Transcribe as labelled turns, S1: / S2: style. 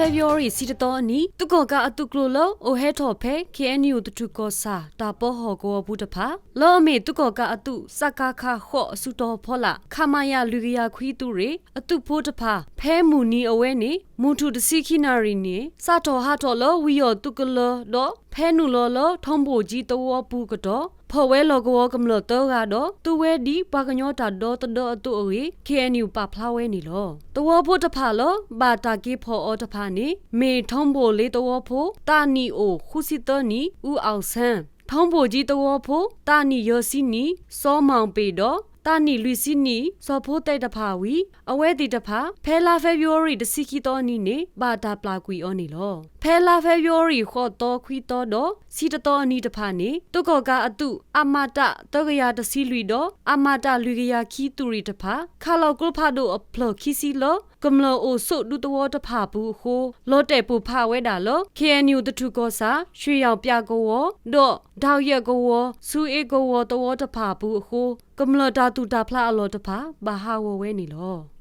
S1: February စီတတော်နီတုကောကအတုကလိုလောအိုဟဲထော်ဖဲ KNU တထုကောစာတာပေါ်ဟောကောဘူးတဖာလောအမေတုကောကအတုစကာခါခော့အစုတော်ဖောလာခမယာလူကရခွီးသူရေအတုဖိုးတဖာဖဲမူနီအဝဲနေမူထုတစီခိနာရီနေစတော်ဟာတော်လောဝီယောတုကလောတော့ဖဲနူလောလောထုံးဖို့ကြီးတော်ဘူးကတော့ဖော်ဝဲလောကောကမလို့တော့ကတော့သူဝဲဒီပါကညောတာတော့တော်အတူအေ KNU ပါဖလာဝဲနေလောတော်ဖို့တဖာလောဘာတာကေဖော်အောတဖာနေမေထုံးဖို့လေးတော်ဖို့တာနီအိုခုစီတော်နီဦးအောင်ဆန်းထုံးဖို့ကြီးတော်ဖို့တာနီယောစီနီစောမောင်ပေတော့တာနီလူစီနီစောဖိုးတဲ့တဖာဝီအဝဲတီတဖာဖဲလာ February တစီကီတော်နီနေဘာတာပလာကွီအောနီလောဖဲလာ February ခေါ်တော်ခွီတော်စီတတော်အနီတဖာနေတုကောကအတုအမတာတောကရတစီလူတော့အမတာလူကရခီတူရီတဖာခါလောက်ကလဖာတို့အဖလခီစီလောကမလောအိုဆုဒုတော်တဖာဘူးဟိုလောတဲ့ပူဖာဝဲတာလော KNU တထုကောစာရွှေရောင်ပြကောတော့ဒေါရက်ကောစူအေကောတော်တဖာဘူးဟိုကမလောတာတူတာဖလာအလောတဖာဘာဟာဝဝဲနေလော